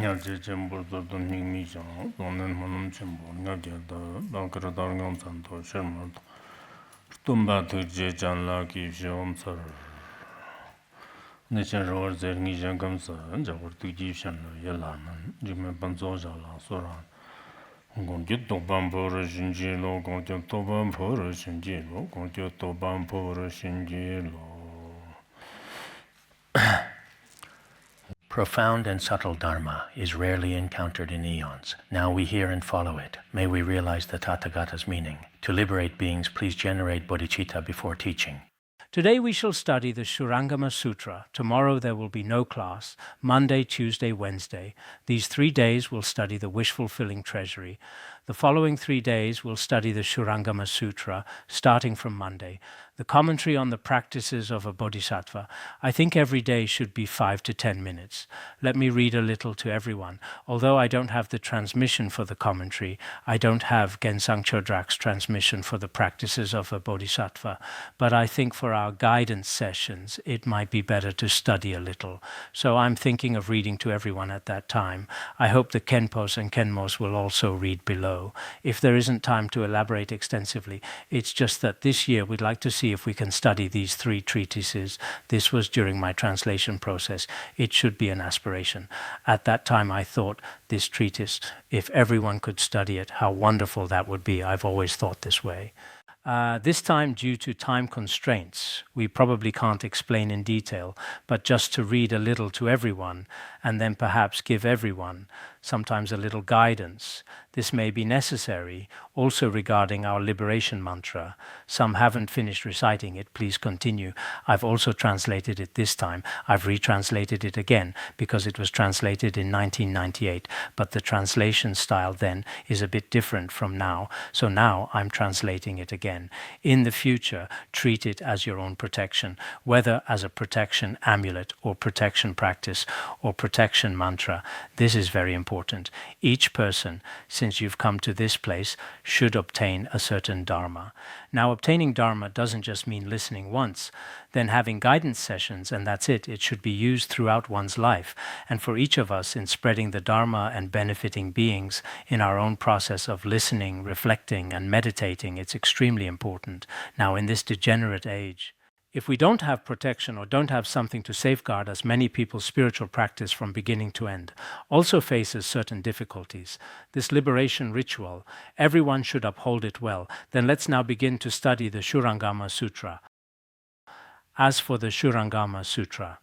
Nyalche Chembo Toto Ningmi Chang, Donen Manum Chembo, Nyalche Dankara Dargam Santo, Sherman, Tumba Turje Janla Kishom Sir Nation Roar Zerni Jangamsa, Jabur Tujishan, Yelaman, Jimmy Banzo Jala, Soran. Gonjo Toban for Shinjilo, Gonjo Toban for Shinjilo, Gonjo Toban for Shinjilo. Profound and subtle Dharma is rarely encountered in eons. Now we hear and follow it. May we realize the Tathagata's meaning. To liberate beings, please generate bodhicitta before teaching. Today we shall study the Shurangama Sutra. Tomorrow there will be no class. Monday, Tuesday, Wednesday. These 3 days we'll study the wish-fulfilling treasury. The following 3 days we'll study the Shurangama Sutra, starting from Monday. The commentary on the practices of a bodhisattva. I think every day should be 5 to 10 minutes. Let me read a little to everyone. Although I don't have the transmission for the commentary, I don't have Gensang Chodrak's transmission for the practices of a bodhisattva, but I think for our guidance sessions it might be better to study a little. So I'm thinking of reading to everyone at that time. I hope the Khenpos and Khenmos will also read below. If there isn't time to elaborate extensively, it's just that this year we'd like to see if we can study these 3 treatises. This was during my translation process. It should be an aspiration. At that time I thought this treatise, if everyone could study it, how wonderful that would be. I've always thought this way. This time, due to time constraints, we probably can't explain in detail, but just to read a little to everyone, and then perhaps give everyone sometimes a little guidance. This may be necessary, also regarding our liberation mantra. Some haven't finished reciting it, please continue. I've also translated it this time. I've retranslated it again, because it was translated in 1998, but the translation style then is a bit different from now, so now I'm translating it again. In the future, treat it as your own protection, whether as a protection amulet or protection practice or protection mantra. This is very important. Each person, since you've come to this place, should obtain a certain dharma. Now, obtaining dharma doesn't just mean listening once, then having guidance sessions, and that's it. It should be used throughout one's life. And for each of us in spreading the dharma and benefiting beings in our own process of listening, reflecting, and meditating, it's extremely important. Now, in this degenerate age, if we don't have protection or don't have something to safeguard us, many people's spiritual practice from beginning to end also faces certain difficulties. This liberation ritual, everyone should uphold it well. Then let's now begin to study the Shurangama Sutra. As for the Shurangama Sutra,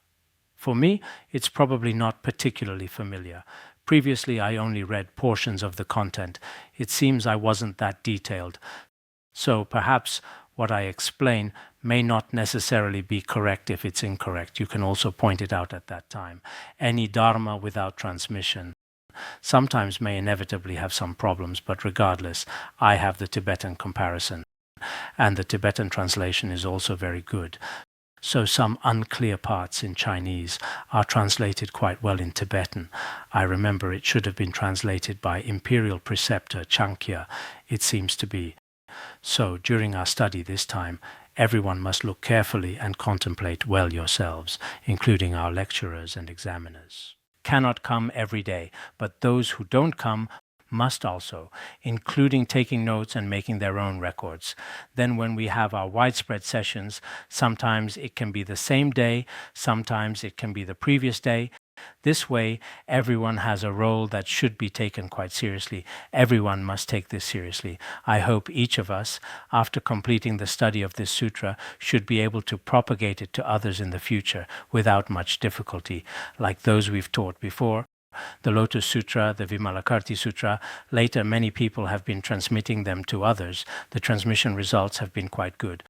for me, it's probably not particularly familiar. Previously, I only read portions of the content. It seems I wasn't that detailed. So perhaps what I explain may not necessarily be correct. If it's incorrect, you can also point it out at that time. Any dharma without transmission sometimes may inevitably have some problems, but regardless, I have the Tibetan comparison, and the Tibetan translation is also very good. So some unclear parts in Chinese are translated quite well in Tibetan. I remember it should have been translated by Imperial Preceptor Chankya, it seems to be. So during our study this time, everyone must look carefully and contemplate well yourselves, including our lecturers and examiners. Cannot come every day, but those who don't come must also, including taking notes and making their own records. Then when we have our widespread sessions, sometimes it can be the same day, sometimes it can be the previous day. This way, everyone has a role that should be taken quite seriously. Everyone must take this seriously. I hope each of us, after completing the study of this sutra, should be able to propagate it to others in the future without much difficulty, like those we've taught before. The Lotus Sutra, the Vimalakirti Sutra, later many people have been transmitting them to others. The transmission results have been quite good.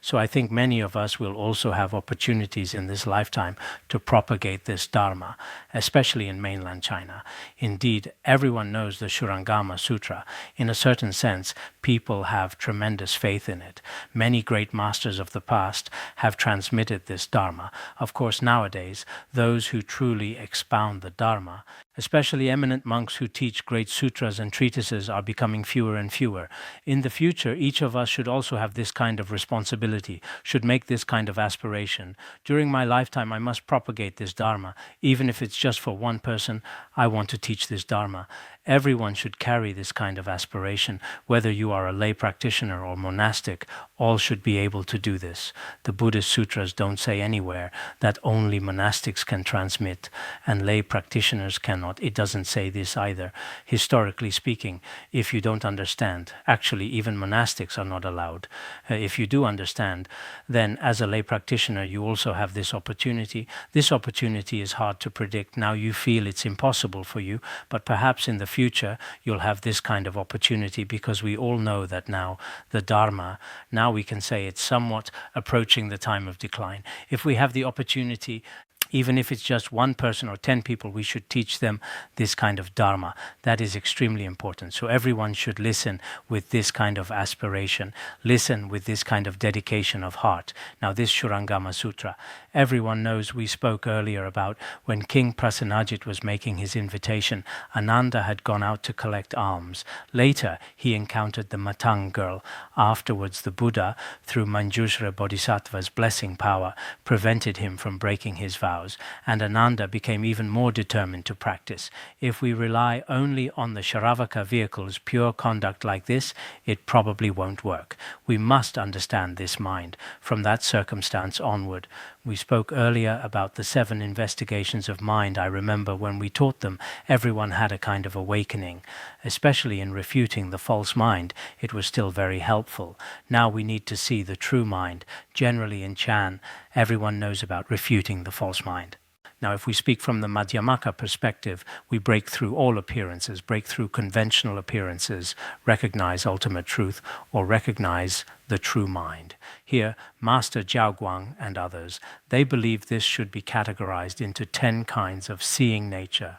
So I think many of us will also have opportunities in this lifetime to propagate this Dharma, especially in mainland China. Indeed, everyone knows the Shurangama Sutra. In a certain sense, people have tremendous faith in it. Many great masters of the past have transmitted this Dharma. Of course, nowadays, those who truly expound the Dharma Especially eminent monks who teach great sutras and treatises are becoming fewer and fewer. In the future, each of us should also have this kind of responsibility, should make this kind of aspiration. During my lifetime, I must propagate this Dharma. Even if it's just for one person, I want to teach this Dharma. Everyone should carry this kind of aspiration. Whether you are a lay practitioner or monastic, all should be able to do this. The Buddhist sutras don't say anywhere that only monastics can transmit and lay practitioners cannot. It doesn't say this either. Historically speaking, if you don't understand, actually even monastics are not allowed. If you do understand, then as a lay practitioner you also have this opportunity. This opportunity is hard to predict. Now you feel it's impossible for you, but perhaps in the future you'll have this kind of opportunity, because we all know that now the Dharma, now we can say it's somewhat approaching the time of decline. If we have the opportunity, even if it's just one person or 10 people, we should teach them this kind of Dharma. That is extremely important. So everyone should listen with this kind of aspiration, listen with this kind of dedication of heart. Now this Shurangama Sutra, everyone knows, we spoke earlier about when King Prasenajit was making his invitation, Ananda had gone out to collect alms. Later, he encountered the Matang girl. Afterwards, the Buddha, through Manjushra Bodhisattva's blessing power, prevented him from breaking his vows, and Ananda became even more determined to practice. If we rely only on the Sharavaka vehicle's pure conduct like this, it probably won't work. We must understand this mind. From that circumstance onward, we spoke earlier about the 7 investigations of mind. I remember when we taught them, everyone had a kind of awakening. Especially in refuting the false mind, it was still very helpful. Now we need to see the true mind. Generally in Chan, everyone knows about refuting the false mind. Now, if we speak from the Madhyamaka perspective, we break through all appearances, break through conventional appearances, recognize ultimate truth, or recognize the true mind. Here, Master Jiao Guang and others, they believe this should be categorized into 10 kinds of seeing nature,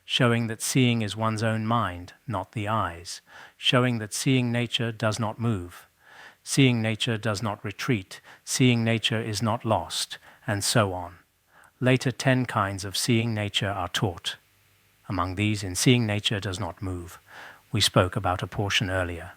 showing that seeing is one's own mind, not the eyes, showing that seeing nature does not move, seeing nature does not retreat, seeing nature is not lost, and so on. Later 10 kinds of seeing nature are taught. Among these, in seeing nature does not move. We spoke about a portion earlier.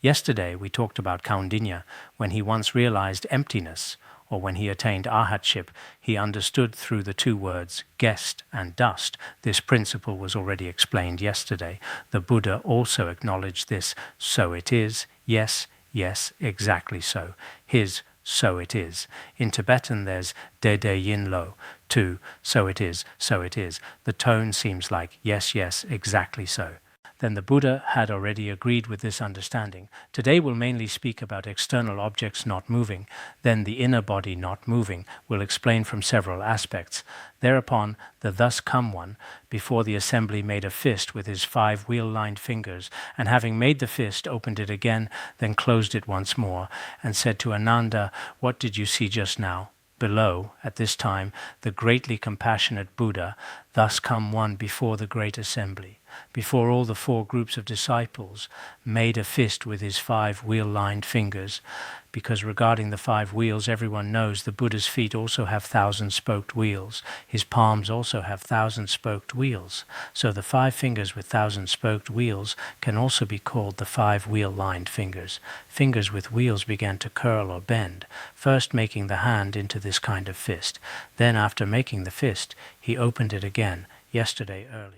Yesterday we talked about Kaundinya, when he once realized emptiness, or when he attained arhatship, he understood through the 2 words, guest and dust. This principle was already explained yesterday. The Buddha also acknowledged this, so it is, yes, yes, exactly so. His so it is. In Tibetan there's de yin lo, 2, so it is, so it is. The tone seems like yes, yes, exactly so. Then the Buddha had already agreed with this understanding. Today we'll mainly speak about external objects not moving. Then the inner body not moving. We'll explain from several aspects. Thereupon, the thus come one, before the assembly, made a fist with his 5 wheel-lined fingers, and having made the fist, opened it again, then closed it once more, and said to Ananda, "What did you see just now?" Below, at this time, the greatly compassionate Buddha, thus come one before the great assembly, before all the 4 groups of disciples, made a fist with his 5 wheel-lined fingers, because regarding the 5 wheels, everyone knows the Buddha's feet also have 1,000-spoked wheels. His palms also have 1,000-spoked wheels. So the 5 fingers with 1,000-spoked wheels can also be called the 5 wheel-lined fingers. Fingers with wheels began to curl or bend, first making the hand into this kind of fist. Then after making the fist, he opened it again, yesterday earlier.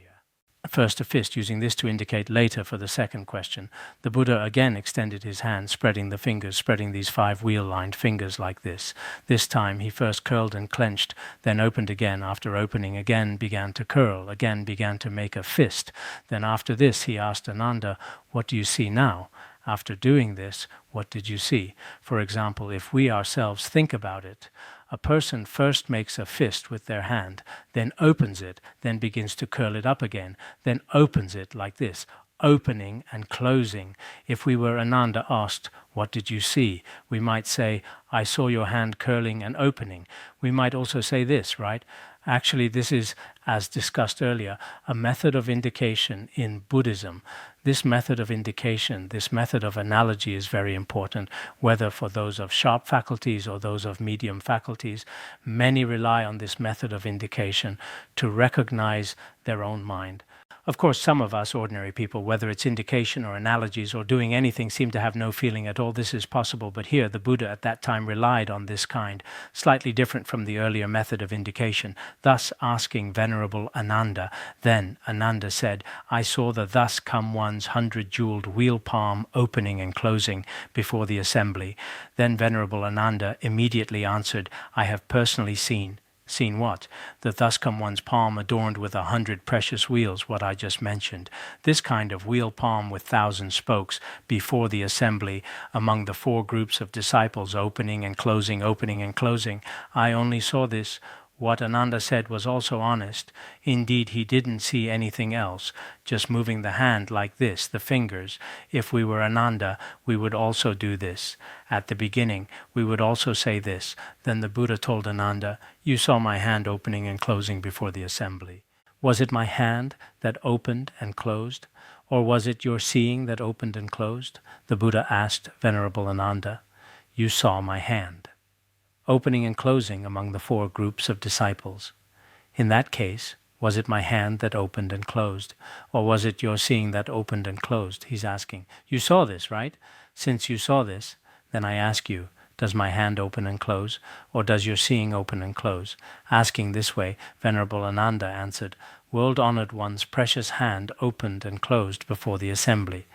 First a fist, using this to indicate later for the second question. The Buddha again extended his hand, spreading the fingers, spreading these 5 wheel-lined fingers like this. This time he first curled and clenched, then opened again. After opening again, began to curl, again began to make a fist. Then after this he asked Ananda, "What do you see now?" After doing this, what did you see? For example, if we ourselves think about it, a person first makes a fist with their hand, then opens it, then begins to curl it up again, then opens it like this, opening and closing. If we were Ananda asked, "What did you see?" we might say, "I saw your hand curling and opening." We might also say this, right? Actually, this is, as discussed earlier, a method of indication in Buddhism. This method of indication, this method of analogy is very important, whether for those of sharp faculties or those of medium faculties. Many rely on this method of indication to recognize their own mind. Of course, some of us ordinary people, whether it's indication or analogies or doing anything, seem to have no feeling at all. This is possible, but here the Buddha at that time relied on this kind, slightly different from the earlier method of indication, thus asking Venerable Ananda. Then Ananda said, "I saw the thus come one's 100-jeweled wheel palm opening and closing before the assembly." Then Venerable Ananda immediately answered, "I have personally seen." Seen what? The thus come one's palm adorned with 100 precious wheels, what I just mentioned. This kind of wheel palm with 1,000 spokes before the assembly among the 4 groups of disciples, opening and closing, opening and closing. I only saw this. What Ananda said was also honest. Indeed, he didn't see anything else, just moving the hand like this, the fingers. If we were Ananda, we would also do this. At the beginning, we would also say this. Then the Buddha told Ananda, "You saw my hand opening and closing before the assembly. Was it my hand that opened and closed? Or was it your seeing that opened and closed?" The Buddha asked Venerable Ananda, "You saw my hand opening and closing among the 4 groups of disciples. In that case, was it my hand that opened and closed? Or was it your seeing that opened and closed?" He's asking. You saw this, right? Since you saw this, then I ask you, does my hand open and close? Or does your seeing open and close? Asking this way, Venerable Ananda answered, "World-honored one's precious hand opened and closed before the assembly."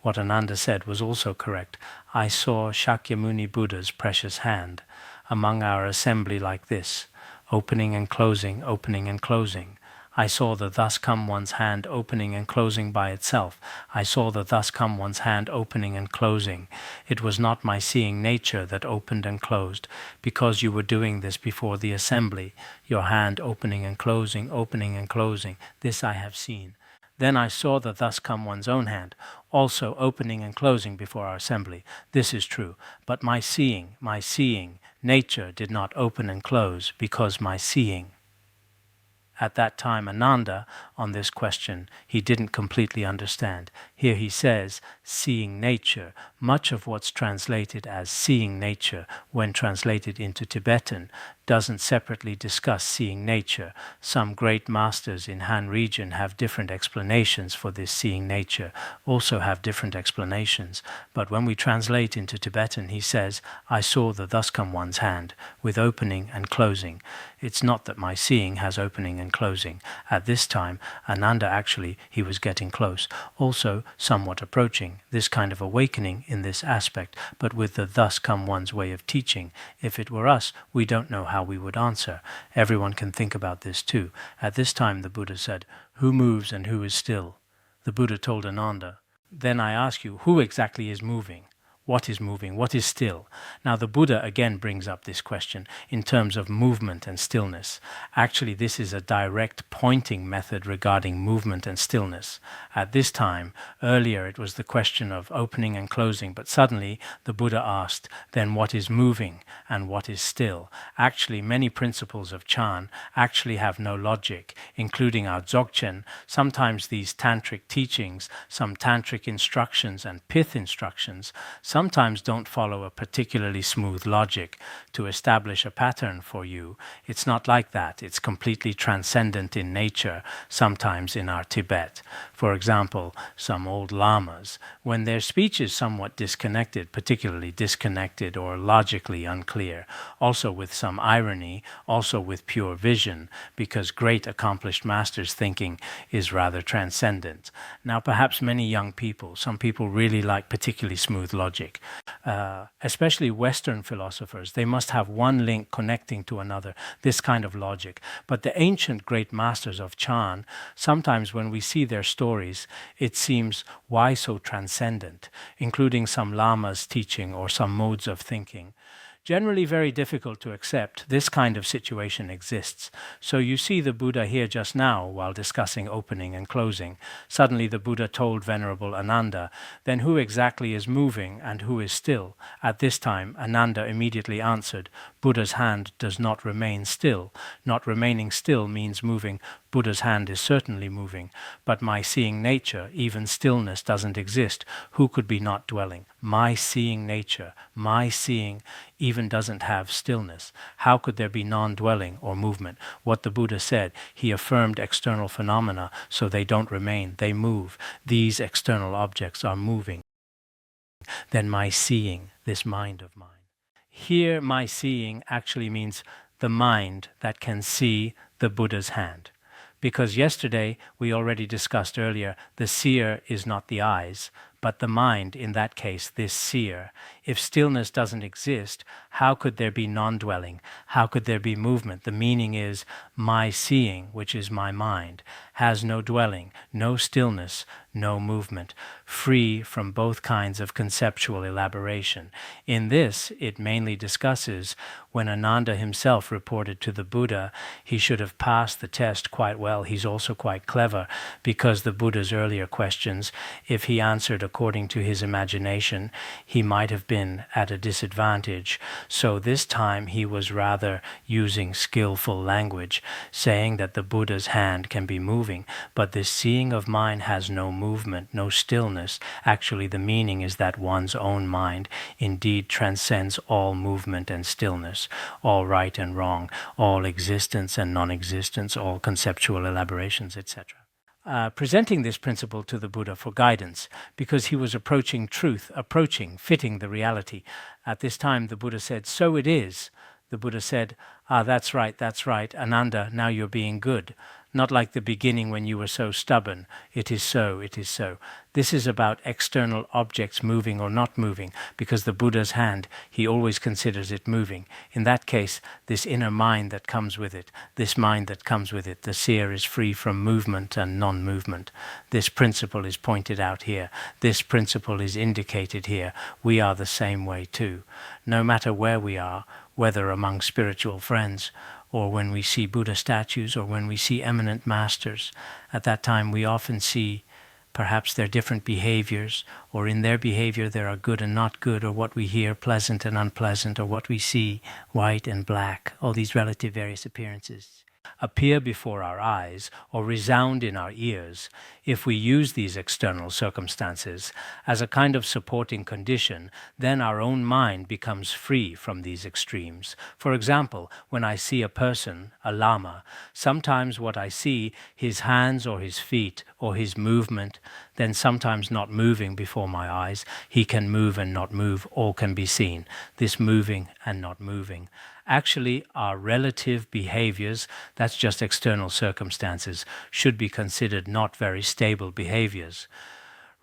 What Ananda said was also correct. I saw Shakyamuni Buddha's precious hand among our assembly like this, opening and closing, opening and closing. I saw the thus come one's hand opening and closing by itself. I saw the thus come one's hand opening and closing. It was not my seeing nature that opened and closed, because you were doing this before the assembly, your hand opening and closing, opening and closing. This I have seen. Then I saw the thus come one's own hand, also opening and closing before our assembly. This is true. But my seeing, nature did not open and close because my seeing. At that time, Ananda, on this question, he didn't completely understand. Here he says, seeing nature. Much of what's translated as seeing nature, when translated into Tibetan, doesn't separately discuss seeing nature. Some great masters in Han region have different explanations for this seeing nature, also have different explanations. But when we translate into Tibetan, he says, I saw the thus come one's hand, with opening and closing. It's not that my seeing has opening and closing. At this time, Ananda actually, he was getting close, also somewhat approaching this kind of awakening in this aspect, but with the thus come one's way of teaching. If it were us, we don't know how we would answer. Everyone can think about this too. At this time the Buddha said, who moves and who is still? The Buddha told Ananda, then I ask you, who exactly is moving? What is moving? What is still? Now the Buddha again brings up this question in terms of movement and stillness. Actually, this is a direct pointing method regarding movement and stillness. At this time, earlier it was the question of opening and closing, but suddenly the Buddha asked, then what is moving and what is still? Actually, many principles of Chan actually have no logic, including our Dzogchen. Sometimes these tantric teachings, some tantric instructions and pith instructions, sometimes don't follow a particularly smooth logic to establish a pattern for you. It's not like that. It's completely transcendent in nature, sometimes in our Tibet. For example, some old lamas, when their speech is somewhat disconnected, particularly disconnected or logically unclear, also with some irony, also with pure vision, because great accomplished masters' thinking is rather transcendent. Now perhaps many young people, some people really like particularly smooth logic. Especially Western philosophers, they must have one link connecting to another, this kind of logic. But the ancient great masters of Chan, sometimes when we see their stories, it seems, why so transcendent, including some lamas' teaching or some modes of thinking. Generally very difficult to accept, this kind of situation exists. So you see the Buddha here just now while discussing opening and closing. Suddenly the Buddha told Venerable Ananda, then who exactly is moving and who is still? At this time, Ananda immediately answered, Buddha's hand does not remain still. Not remaining still means moving. Buddha's hand is certainly moving, but my seeing nature, even stillness, doesn't exist. Who could be not dwelling? My seeing nature, my seeing, even doesn't have stillness. How could there be non-dwelling or movement? What the Buddha said, he affirmed external phenomena, so they don't remain, they move. These external objects are moving. Then my seeing, this mind of mine. Here, my seeing actually means the mind that can see the Buddha's hand. Because yesterday, we already discussed earlier, the seer is not the eyes, but the mind, in that case, this seer. If stillness doesn't exist, how could there be non-dwelling? How could there be movement? The meaning is, my seeing, which is my mind, has no dwelling, no stillness, no movement, free from both kinds of conceptual elaboration. In this, it mainly discusses when Ananda himself reported to the Buddha, he should have passed the test quite well. He's also quite clever, because the Buddha's earlier questions, if he answered according to his imagination, he might have been at a disadvantage. So this time he was rather using skillful language, saying that the Buddha's hand can be moving, but this seeing of mind has no movement, no stillness. Actually, the meaning is that one's own mind indeed transcends all movement and stillness, all right and wrong, all existence and non-existence, all conceptual elaborations, etc. Presenting this principle to the Buddha for guidance, because he was approaching truth, fitting the reality. At this time, the Buddha said, so it is. The Buddha said, that's right, Ananda, now you're being good. Not like the beginning when you were so stubborn. It is so, it is so. This is about external objects moving or not moving, because the Buddha's hand, he always considers it moving. In that case, this inner mind that comes with it, the seer is free from movement and non-movement. This principle is pointed out here. This principle is indicated here. We are the same way too. No matter where we are, whether among spiritual friends, or when we see Buddha statues, or when we see eminent masters, at that time we often see perhaps their different behaviors, or in their behavior there are good and not good, or what we hear pleasant and unpleasant, or what we see white and black, all these relative various appearances appear before our eyes or resound in our ears. If we use these external circumstances as a kind of supporting condition, then our own mind becomes free from these extremes. For example, when I see a person, a lama, sometimes what I see, his hands or his feet or his movement, then sometimes not moving before my eyes, he can move and not move, all can be seen, this moving and not moving. Actually, our relative behaviors, that's just external circumstances, should be considered not very stable behaviors.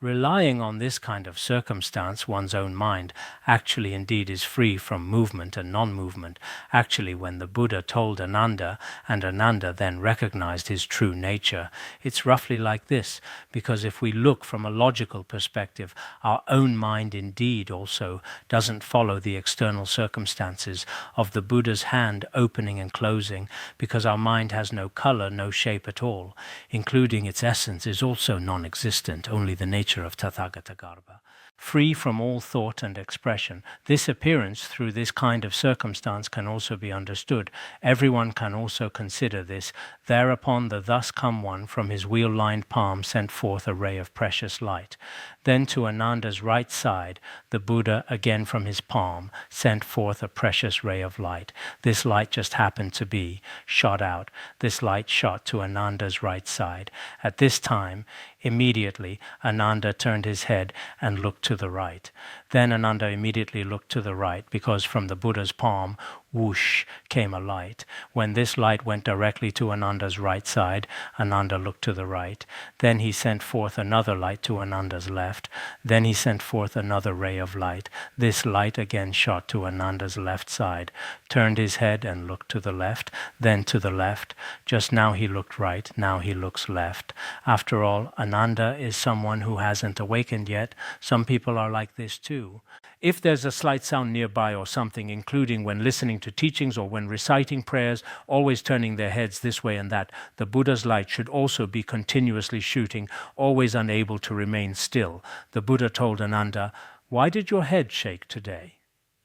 Relying on this kind of circumstance, one's own mind actually indeed is free from movement and non-movement. Actually, when the Buddha told Ananda, and Ananda then recognized his true nature, it's roughly like this, because if we look from a logical perspective, our own mind indeed also doesn't follow the external circumstances of the Buddha's hand opening and closing, because our mind has no color, no shape at all, including its essence is also non-existent, only the nature of Tathagatagarbha. Free from all thought and expression. This appearance through this kind of circumstance can also be understood. Everyone can also consider this. Thereupon the thus come one from his wheel-lined palm sent forth a ray of precious light. Then to Ananda's right side, the Buddha again from his palm sent forth a precious ray of light. This light just happened to be shot out. This light shot to Ananda's right side. At this time, immediately, Ananda turned his head and looked to the right. Then Ananda immediately looked to the right, because from the Buddha's palm, whoosh, came a light. When this light went directly to Ananda's right side, Ananda looked to the right. Then he sent forth another light to Ananda's left. Then he sent forth another ray of light. This light again shot to Ananda's left side, turned his head and looked to the left, then to the left. Just now he looked right, now he looks left. After all, Ananda is someone who hasn't awakened yet. Some people are like this too. If there's a slight sound nearby or something, including when listening to teachings or when reciting prayers, always turning their heads this way and that, the Buddha's light should also be continuously shooting, always unable to remain still. The Buddha told Ananda, "Why did your head shake today?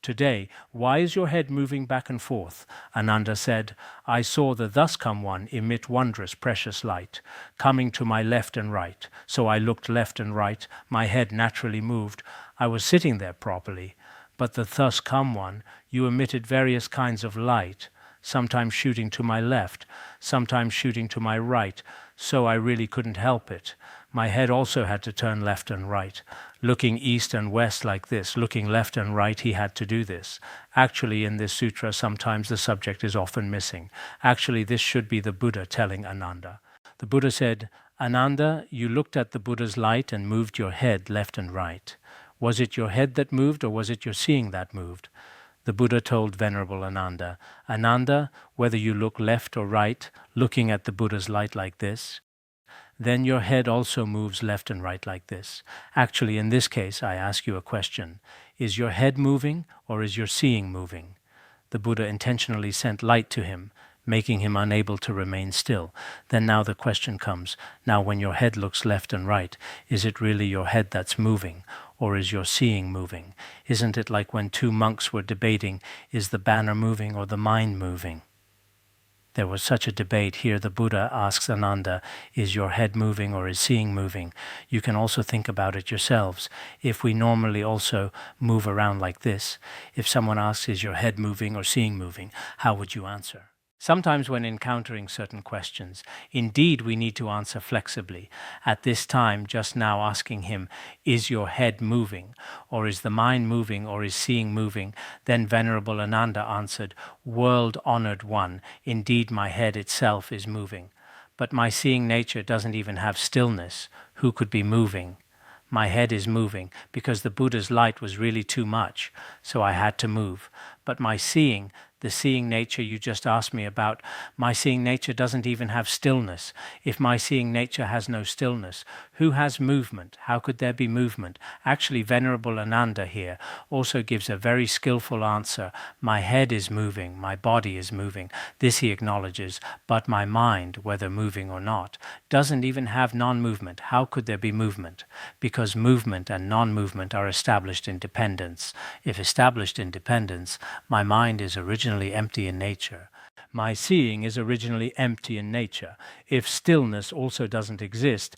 Today, why is your head moving back and forth?" Ananda said, "I saw the thus come one emit wondrous precious light, coming to my left and right. So I looked left and right, my head naturally moved. I was sitting there properly. But the thus come one, you emitted various kinds of light, sometimes shooting to my left, sometimes shooting to my right, so I really couldn't help it. My head also had to turn left and right. Looking east and west like this, looking left and right, he had to do this. Actually, in this sutra, sometimes the subject is often missing. Actually, this should be the Buddha telling Ananda. The Buddha said, "Ananda, you looked at the Buddha's light and moved your head left and right. Was it your head that moved, or was it your seeing that moved?" The Buddha told Venerable Ananda, "Ananda, whether you look left or right, looking at the Buddha's light like this, then your head also moves left and right like this. Actually, in this case, I ask you a question. Is your head moving, or is your seeing moving?" The Buddha intentionally sent light to him, making him unable to remain still. Then now the question comes, now when your head looks left and right, is it really your head that's moving, or is your seeing moving? Isn't it like when two monks were debating, is the banner moving or the mind moving? There was such a debate. Here the Buddha asks Ananda, is your head moving or is seeing moving? You can also think about it yourselves. If we normally also move around like this, if someone asks, is your head moving or seeing moving, how would you answer? Sometimes when encountering certain questions, indeed we need to answer flexibly. At this time, just now asking him, is your head moving, or is the mind moving, or is seeing moving? Then Venerable Ananda answered, "World-honored one, indeed my head itself is moving. But my seeing nature doesn't even have stillness. Who could be moving? My head is moving because the Buddha's light was really too much, so I had to move. But my seeing, the seeing nature you just asked me about, my seeing nature doesn't even have stillness. If my seeing nature has no stillness, who has movement? How could there be movement?" Actually, Venerable Ananda here also gives a very skillful answer. My head is moving, my body is moving. This he acknowledges, but my mind, whether moving or not, doesn't even have non-movement. How could there be movement? Because movement and non-movement are established in dependence. If established in dependence, my mind is originally empty in nature. My seeing is originally empty in nature. If stillness also doesn't exist,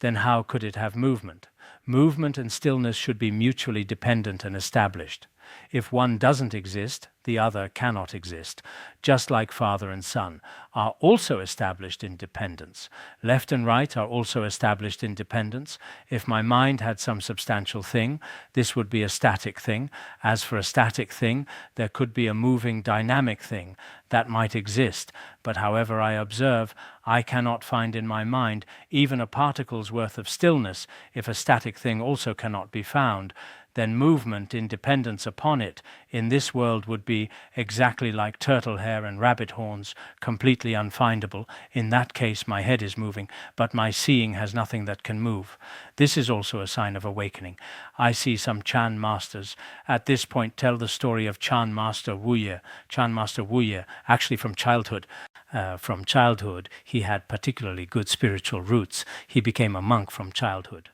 then how could it have movement? Movement and stillness should be mutually dependent and established. If one doesn't exist, the other cannot exist. Just like father and son are also established in dependence. Left and right are also established in dependence. If my mind had some substantial thing, this would be a static thing. As for a static thing, there could be a moving dynamic thing that might exist. But however I observe, I cannot find in my mind even a particle's worth of stillness if a static thing also cannot be found. Then movement in dependence upon it in this world would be exactly like turtle hair and rabbit horns, completely unfindable. In that case, my head is moving, but my seeing has nothing that can move. This is also a sign of awakening. I see some Chan masters at this point tell the story of Chan Master Wuye. Chan Master Wuye, actually from childhood. From childhood, he had particularly good spiritual roots. He became a monk from childhood.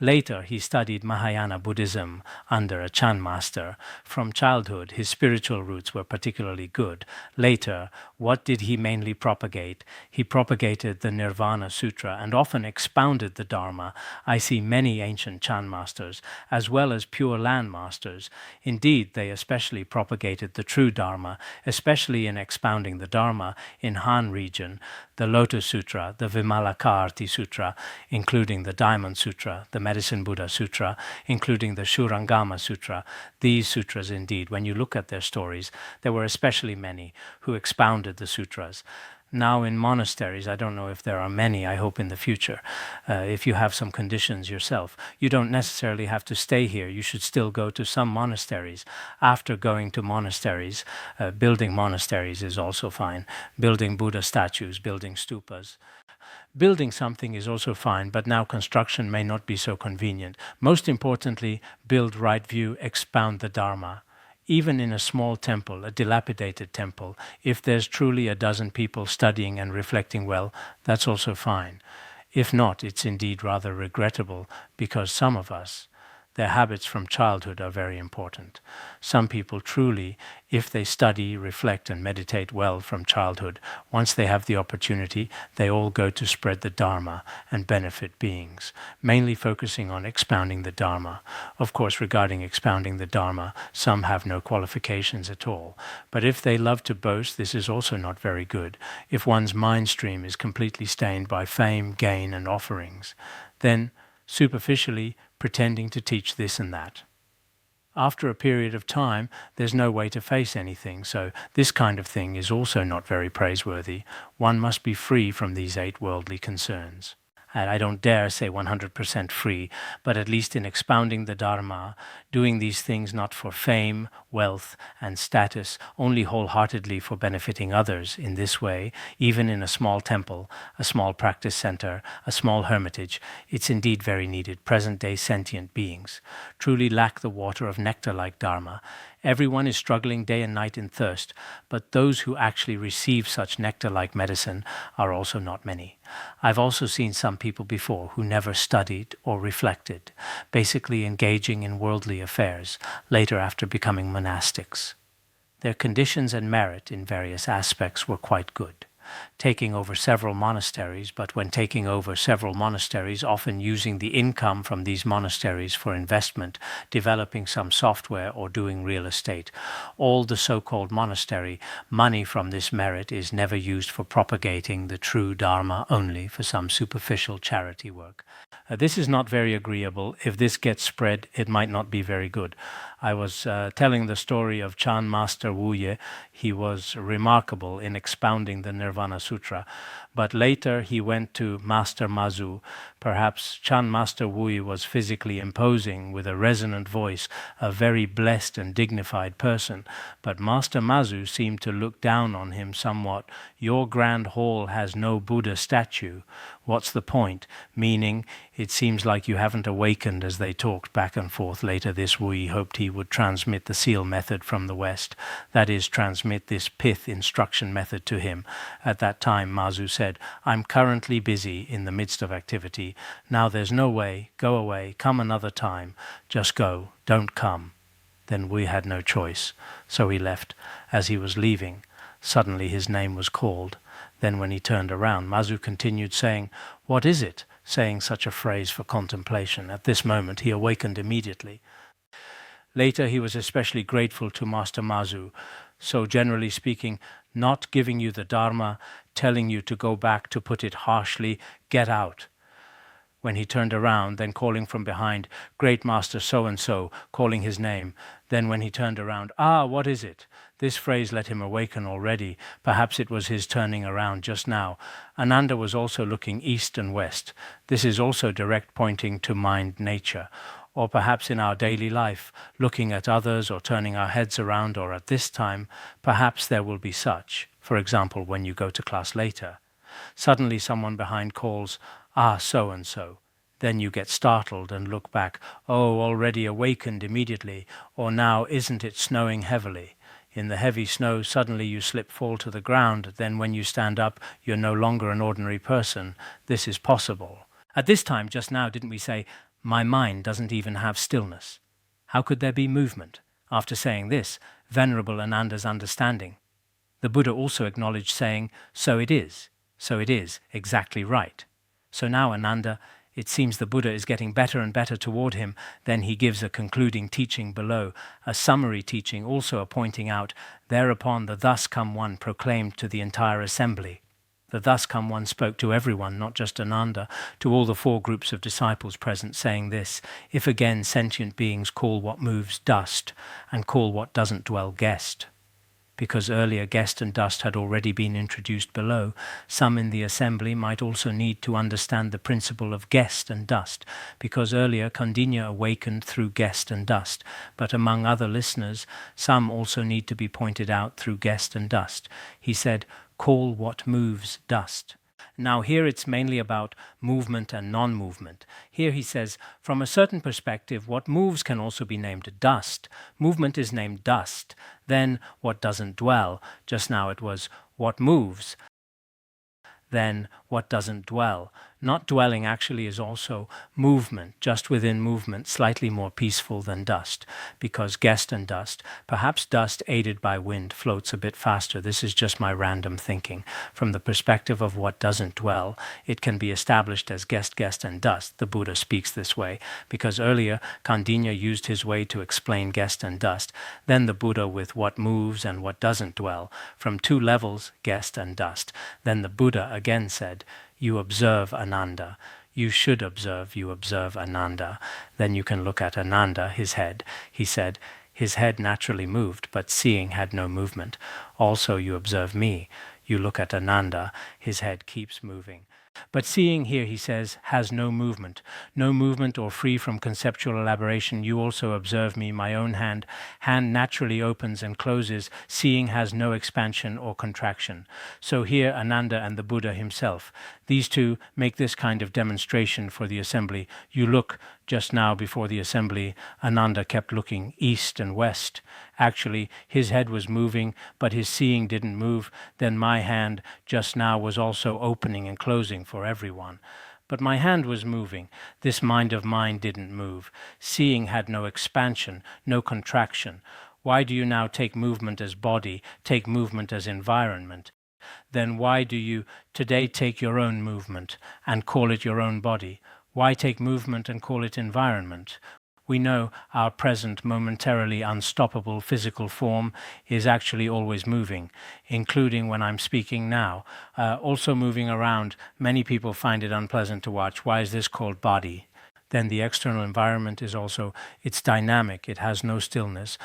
Later, he studied Mahayana Buddhism under a Chan master. From childhood, his spiritual roots were particularly good. Later, what did he mainly propagate? He propagated the Nirvana Sutra and often expounded the Dharma. I see many ancient Chan masters, as well as Pure Land masters. Indeed, they especially propagated the true Dharma, especially in expounding the Dharma in Han region, the Lotus Sutra, the Vimalakirti Sutra, including the Diamond Sutra, the Medicine Buddha Sutra, including the Shurangama Sutra. These sutras, indeed, when you look at their stories, there were especially many who expounded the sutras. Now in monasteries, I don't know if there are many, I hope in the future, if you have some conditions yourself, you don't necessarily have to stay here. You should still go to some monasteries. After going to monasteries, building monasteries is also fine. Building Buddha statues, building stupas. Building something is also fine, but now construction may not be so convenient. Most importantly, build right view, expound the Dharma. Even in a small temple, a dilapidated temple, if there's truly a dozen people studying and reflecting well, that's also fine. If not, it's indeed rather regrettable, because some of us, their habits from childhood are very important. Some people truly, if they study, reflect and meditate well from childhood, once they have the opportunity, they all go to spread the Dharma and benefit beings, mainly focusing on expounding the Dharma. Of course, regarding expounding the Dharma, some have no qualifications at all. But if they love to boast, this is also not very good. If one's mind stream is completely stained by fame, gain and offerings, then superficially pretending to teach this and that. After a period of time, there's no way to face anything, so this kind of thing is also not very praiseworthy. One must be free from these 8 worldly concerns. And I don't dare say 100% free, but at least in expounding the Dharma, doing these things not for fame, wealth, and status, only wholeheartedly for benefiting others in this way, even in a small temple, a small practice center, a small hermitage, it's indeed very needed. Present-day sentient beings truly lack the water of nectar-like Dharma. Everyone is struggling day and night in thirst, but those who actually receive such nectar-like medicine are also not many. I've also seen some people before who never studied or reflected, basically engaging in worldly affairs, later after becoming monastics. Their conditions and merit in various aspects were quite good. Taking over several monasteries, but when taking over several monasteries, often using the income from these monasteries for investment, developing some software or doing real estate. All the so-called monastery money from this merit is never used for propagating the true Dharma, only for some superficial charity work. This is not very agreeable. If this gets spread, it might not be very good. I was telling the story of Chan Master Wu-ye. He was remarkable in expounding the Nirvana Sutra, but later he went to Master Mazu. Perhaps Chan Master Wu-ye was physically imposing with a resonant voice, a very blessed and dignified person, but Master Mazu seemed to look down on him somewhat. Your grand hall has no Buddha statue. What's the point? Meaning, it seems like you haven't awakened. As they talked back and forth later, this Wu-ye hoped he would transmit the seal method from the West, that is, transmit this pith instruction method to him. At that time, Mazu said, I'm currently busy in the midst of activity. Now there's no way. Go away. Come another time. Just go. Don't come. Then we had no choice. So he left. As he was leaving, suddenly his name was called. Then when he turned around, Mazu continued saying, What is it? Saying such a phrase for contemplation. At this moment he awakened immediately. Later he was especially grateful to Master Mazu. So generally speaking, not giving you the Dharma, telling you to go back, to put it harshly, get out. When he turned around, then calling from behind, Great Master so-and-so, calling his name. Then when he turned around, what is it? This phrase let him awaken already. Perhaps it was his turning around just now. Ananda was also looking east and west. This is also direct pointing to mind nature. Or perhaps in our daily life, looking at others or turning our heads around, or at this time, perhaps there will be such. For example, when you go to class later. Suddenly someone behind calls, so-and-so. Then you get startled and look back, already awakened immediately, or now isn't it snowing heavily? In the heavy snow, suddenly you fall to the ground. Then when you stand up, you're no longer an ordinary person. This is possible. At this time, just now, didn't we say, my mind doesn't even have stillness? How could there be movement? After saying this, Venerable Ananda's understanding. The Buddha also acknowledged, saying, so it is, exactly right. So now Ananda, it seems the Buddha is getting better and better toward him. Then he gives a concluding teaching below, a summary teaching, also pointing out, thereupon the thus come one proclaimed to the entire assembly. The thus come one spoke to everyone, not just Ananda, to all the 4 groups of disciples present, saying this: if again sentient beings call what moves dust, and call what doesn't dwell guest, because earlier guest and dust had already been introduced below, some in the assembly might also need to understand the principle of guest and dust, because earlier Kandinya awakened through guest and dust, but among other listeners, some also need to be pointed out through guest and dust. He said, call what moves dust. Now here it's mainly about movement and non-movement. Here he says, from a certain perspective, what moves can also be named dust. Movement is named dust. Then what doesn't dwell. Just now it was what moves. Then what doesn't dwell. Not dwelling actually is also movement, just within movement, slightly more peaceful than dust, because guest and dust, perhaps dust aided by wind, floats a bit faster. This is just my random thinking. From the perspective of what doesn't dwell, it can be established as guest, and dust. The Buddha speaks this way, because earlier Kandinya used his way to explain guest and dust, then the Buddha with what moves and what doesn't dwell, from 2 levels, guest and dust. Then the Buddha again said, you observe Ananda. You should observe, you observe Ananda. Then you can look at Ananda, his head. He said, his head naturally moved, but seeing had no movement. Also you observe me. You look at Ananda, his head keeps moving. But seeing here, he says, has no movement or free from conceptual elaboration. You also observe me, my own hand. Hand naturally opens and closes. Seeing has no expansion or contraction. So here Ananda and the Buddha himself, these 2 make this kind of demonstration for the assembly. You look. Just now before the assembly, Ananda kept looking east and west. Actually, his head was moving, but his seeing didn't move. Then my hand just now was also opening and closing for everyone. But my hand was moving. This mind of mine didn't move. Seeing had no expansion, no contraction. Why do you now take movement as body, take movement as environment? Then why do you today take your own movement and call it your own body? Why take movement and call it environment? We know our present momentarily unstoppable physical form is actually always moving, including when I'm speaking now, also moving around. Many people find it unpleasant to watch. Why is this called body? Then the external environment is also, it's dynamic, it has no stillness.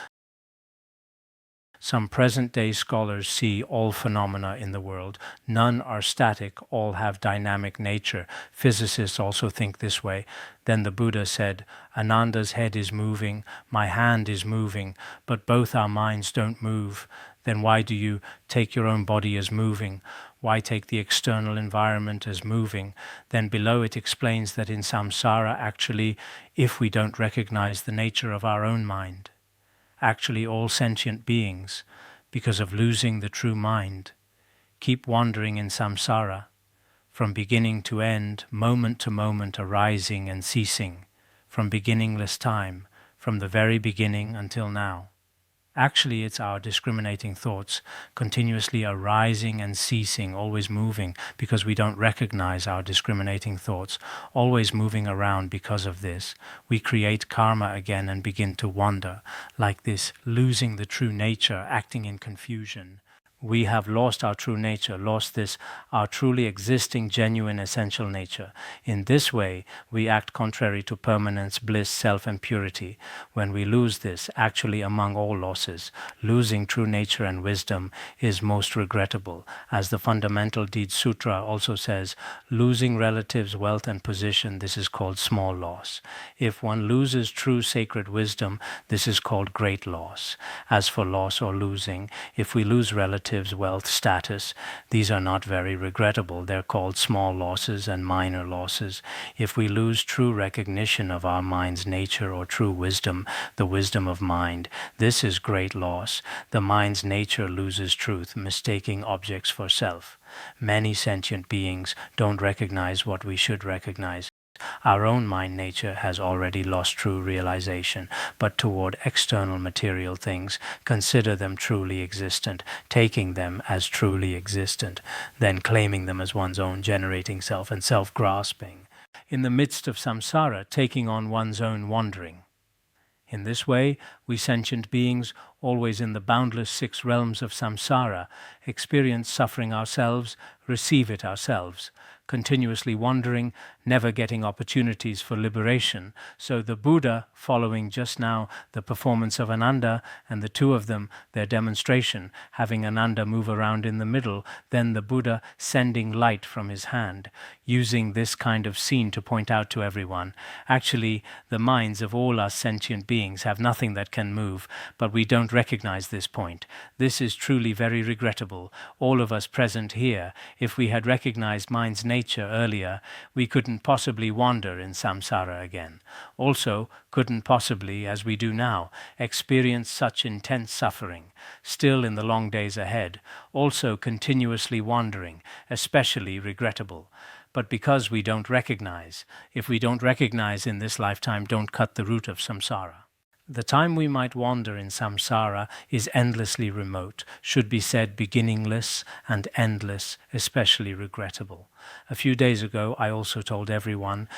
Some present-day scholars see all phenomena in the world. None are static, all have dynamic nature. Physicists also think this way. Then the Buddha said, Ananda's head is moving, my hand is moving, but both our minds don't move. Then why do you take your own body as moving? Why take the external environment as moving? Then below it explains that in samsara, actually, if we don't recognize the nature of our own mind, actually all sentient beings, because of losing the true mind, keep wandering in samsara, from beginning to end, moment to moment arising and ceasing, from beginningless time, from the very beginning until now. Actually, it's our discriminating thoughts continuously arising and ceasing, always moving, because we don't recognize our discriminating thoughts, always moving around because of this. We create karma again and begin to wander, like this, losing the true nature, acting in confusion. We have lost our true nature, lost this, our truly existing, genuine, essential nature. In this way, we act contrary to permanence, bliss, self, and purity. When we lose this, actually among all losses, losing true nature and wisdom is most regrettable. As the Fundamental Deeds Sutra also says, losing relatives, wealth, and position, this is called small loss. If one loses true sacred wisdom, this is called great loss. As for loss or losing, if we lose relatives, wealth, status, these are not very regrettable. They're called small losses and minor losses. If we lose true recognition of our mind's nature or true wisdom, the wisdom of mind, this is great loss. The mind's nature loses truth, mistaking objects for self. Many sentient beings don't recognize what we should recognize. Our own mind nature has already lost true realization, but toward external material things, consider them truly existent, taking them as truly existent, then claiming them as one's own, generating self and self-grasping. In the midst of samsara, taking on one's own wandering. In this way, we sentient beings, always in the boundless 6 realms of samsara, experience suffering ourselves, receive it ourselves, continuously wandering, never getting opportunities for liberation. So the Buddha, following just now the performance of Ananda and the 2 of them, their demonstration, having Ananda move around in the middle, then the Buddha sending light from his hand, using this kind of scene to point out to everyone, actually the minds of all us sentient beings have nothing that can move, but we don't recognize this point. This is truly very regrettable. All of us present here, if we had recognized mind's nature earlier, we couldn't possibly wander in samsara again. Also, couldn't possibly, as we do now, experience such intense suffering, still in the long days ahead, also continuously wandering, especially regrettable. But because we don't recognize, if we don't recognize in this lifetime, don't cut the root of samsara. The time we might wander in samsara is endlessly remote, should be said beginningless and endless, especially regrettable. A few days ago, I also told everyone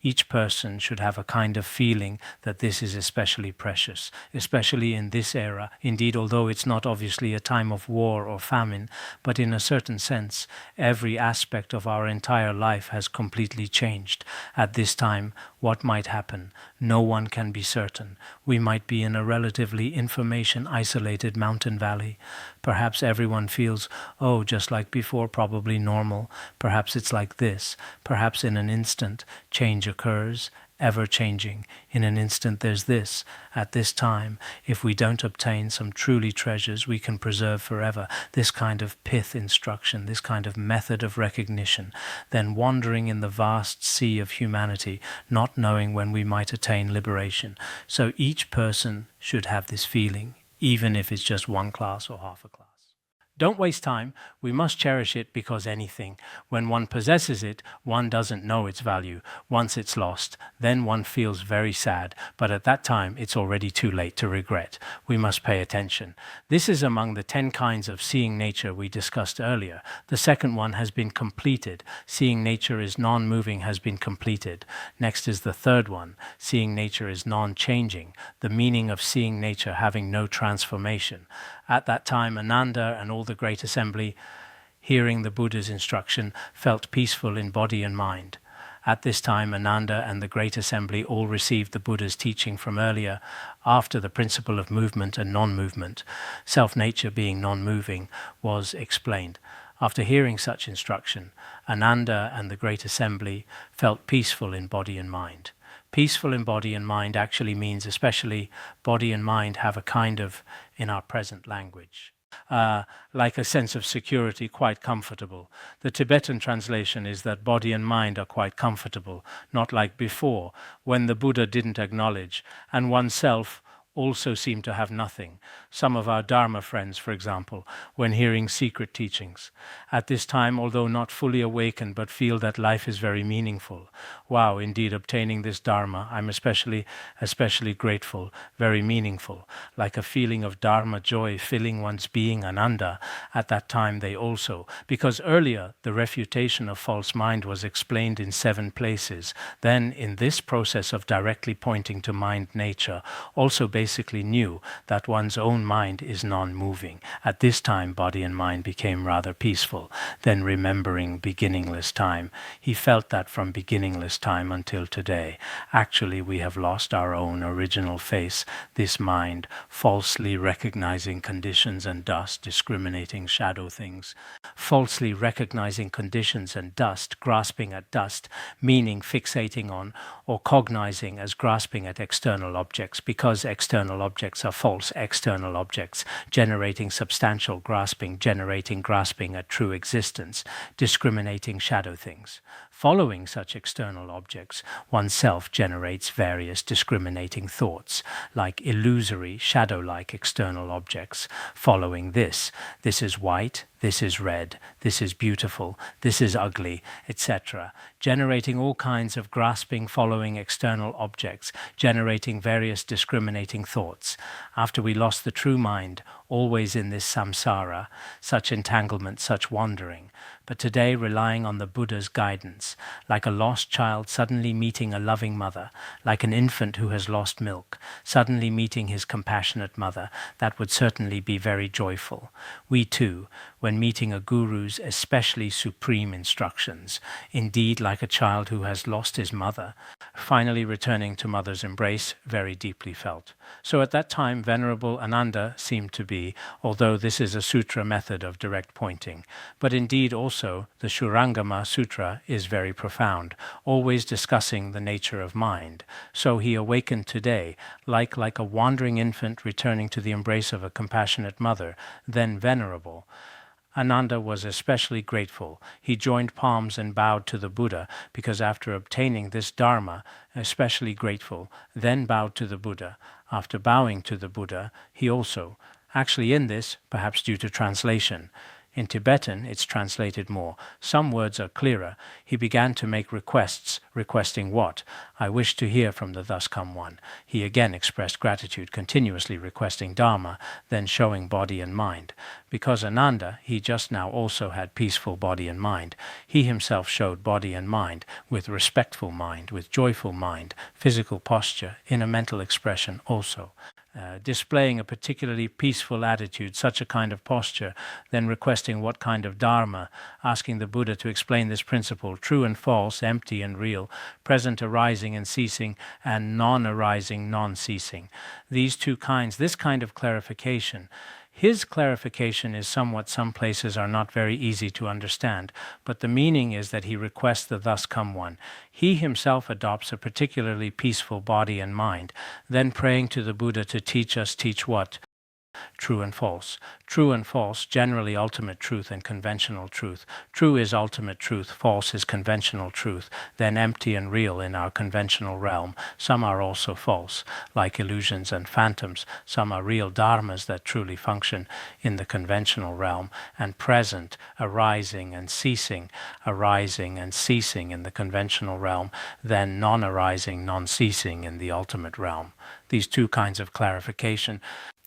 each person should have a kind of feeling that this is especially precious, especially in this era. Indeed, although it's not obviously a time of war or famine, but in a certain sense, every aspect of our entire life has completely changed. At this time, what might happen? No one can be certain. We might be in a relatively information-isolated mountain valley. Perhaps everyone feels, oh, just like before, probably normal. Perhaps it's like this. Perhaps in an instant, change occurs, ever-changing. In an instant there's this. At this time, if we don't obtain some truly treasures we can preserve forever, this kind of pith instruction, this kind of method of recognition, then wandering in the vast sea of humanity, not knowing when we might attain liberation. So each person should have this feeling, even if it's just 1 class or half a class. Don't waste time. We must cherish it because anything. When one possesses it, one doesn't know its value. Once it's lost, then one feels very sad. But at that time, it's already too late to regret. We must pay attention. This is among the 10 kinds of seeing nature we discussed earlier. The second one has been completed. Seeing nature is non-moving has been completed. Next is the third one. Seeing nature is non-changing. The meaning of seeing nature having no transformation. At that time, Ananda and all the great assembly, hearing the Buddha's instruction, felt peaceful in body and mind. At this time, Ananda and the great assembly all received the Buddha's teaching from earlier, after the principle of movement and non-movement, self-nature being non-moving, was explained. After hearing such instruction, Ananda and the great assembly felt peaceful in body and mind. Peaceful in body and mind actually means especially body and mind have a kind of, in our present language, like a sense of security, quite comfortable. The Tibetan translation is that body and mind are quite comfortable, not like before, when the Buddha didn't acknowledge, and oneself also seem to have nothing. Some of our Dharma friends, for example, when hearing secret teachings. At this time, although not fully awakened, but feel that life is very meaningful. Wow, indeed, obtaining this Dharma, I'm especially grateful, very meaningful, like a feeling of Dharma joy filling one's being, Ananda. At that time they also, because earlier the refutation of false mind was explained in 7 places, then in this process of directly pointing to mind nature, also basically knew that one's own mind is non-moving. At this time, body and mind became rather peaceful. Then remembering beginningless time, he felt that from beginningless time until today, actually we have lost our own original face, this mind, falsely recognizing conditions and dust, discriminating shadow things, falsely recognizing conditions and dust, grasping at dust, meaning fixating on, or cognizing as grasping at external objects, because external objects are false external objects, generating substantial grasping, generating grasping at true existence, discriminating shadow things. Following such external objects, oneself generates various discriminating thoughts, like illusory, shadow-like external objects. Following this is white, this is red, this is beautiful, this is ugly, etc., generating all kinds of grasping following external objects, generating various discriminating thoughts. After we lost the true mind, always in this samsara, such entanglement, such wandering, but today relying on the Buddha's guidance, like a lost child suddenly meeting a loving mother, like an infant who has lost milk, suddenly meeting his compassionate mother. That would certainly be very joyful. We too, when meeting a guru's especially supreme instructions, indeed like a child who has lost his mother, finally returning to mother's embrace, very deeply felt. So at that time, Venerable Ananda seemed to be, although this is a sutra method of direct pointing, but indeed also the Shurangama Sutra is very profound, always discussing the nature of mind. So he awakened today, like a wandering infant returning to the embrace of a compassionate mother, then venerable. Ananda was especially grateful. He joined palms and bowed to the Buddha, because after obtaining this Dharma, especially grateful, then bowed to the Buddha. After bowing to the Buddha, he also, actually in this, perhaps due to translation, in Tibetan it's translated more. Some words are clearer. He began to make requests. Requesting what? I wish to hear from the thus come one. He again expressed gratitude, continuously requesting Dharma, then showing body and mind. Because Ananda, he just now also had peaceful body and mind. He himself showed body and mind, with respectful mind, with joyful mind, physical posture, inner mental expression also. Displaying a particularly peaceful attitude, such a kind of posture, then requesting what kind of Dharma, asking the Buddha to explain this principle, true and false, empty and real, present arising and ceasing, and non-arising, non-ceasing. These two kinds, this kind of clarification. His clarification is somewhat, some places are not very easy to understand, but the meaning is that he requests the thus come one. He himself adopts a particularly peaceful body and mind, then praying to the Buddha to teach us, teach what? True and false. True and false, generally ultimate truth and conventional truth. True is ultimate truth, false is conventional truth, then empty and real in our conventional realm. Some are also false, like illusions and phantoms. Some are real dharmas that truly function in the conventional realm, and present, arising and ceasing in the conventional realm, then non-arising, non-ceasing in the ultimate realm. These two kinds of clarification.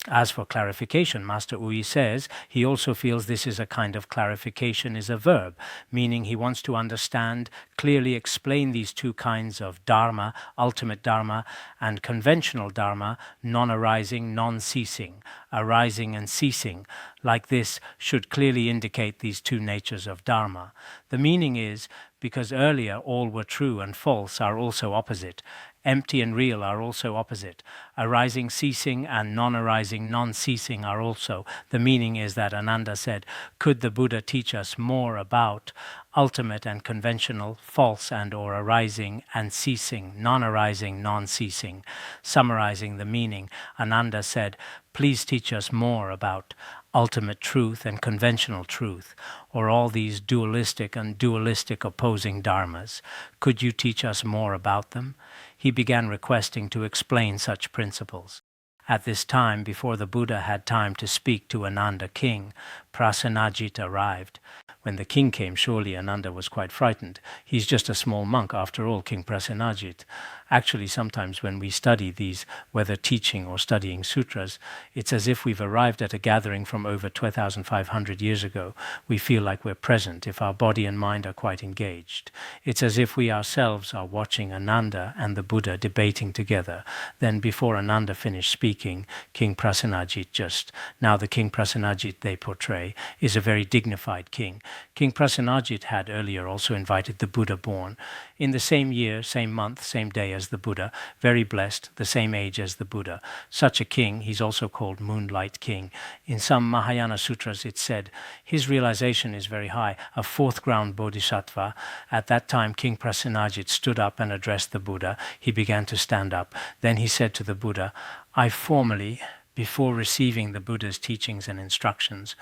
As for clarification, Master Ui says he also feels this is a kind of clarification, is a verb, meaning he wants to understand, clearly explain these two kinds of dharma, ultimate dharma, and conventional dharma, non-arising, non-ceasing, arising and ceasing. Like this should clearly indicate these two natures of dharma. The meaning is, because earlier all were true and false are also opposite, empty and real are also opposite. Arising, ceasing, and non-arising, non-ceasing are also. The meaning is that Ananda said, could the Buddha teach us more about ultimate and conventional, false and or arising and ceasing, non-arising, non-ceasing? Summarizing the meaning, Ananda said, please teach us more about ultimate truth and conventional truth, or all these dualistic and dualistic opposing dharmas. Could you teach us more about them? He began requesting to explain such principles. At this time, before the Buddha had time to speak to Ananda king, Prasenajit arrived. When the king came, surely Ananda was quite frightened. He's just a small monk, after all, King Prasenajit. Actually, sometimes when we study these, whether teaching or studying sutras, it's as if we've arrived at a gathering from over 2,500 years ago. We feel like we're present if our body and mind are quite engaged. It's as if we ourselves are watching Ananda and the Buddha debating together. Then before Ananda finished speaking, King Prasenajit now the King Prasenajit they portray is a very dignified king. King Prasenajit had earlier also invited the Buddha born in the same year, same month, same day as the Buddha, very blessed, the same age as the Buddha. Such a king, he's also called Moonlight King. In some Mahayana sutras it's said his realization is very high, a fourth ground bodhisattva. At that time King Prasenajit stood up and addressed the Buddha. He began to stand up. Then he said to the Buddha, I formally, before receiving the Buddha's teachings and instructions,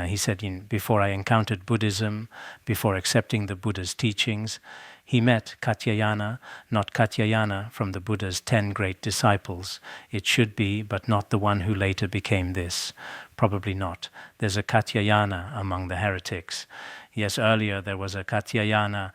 he said, before I encountered Buddhism, before accepting the Buddha's teachings, he met Katyayana, not Katyayana from the Buddha's 10 great disciples. It should be, but not the one who later became this. Probably not. There's a Katyayana among the heretics. Yes, earlier there was a Katyayana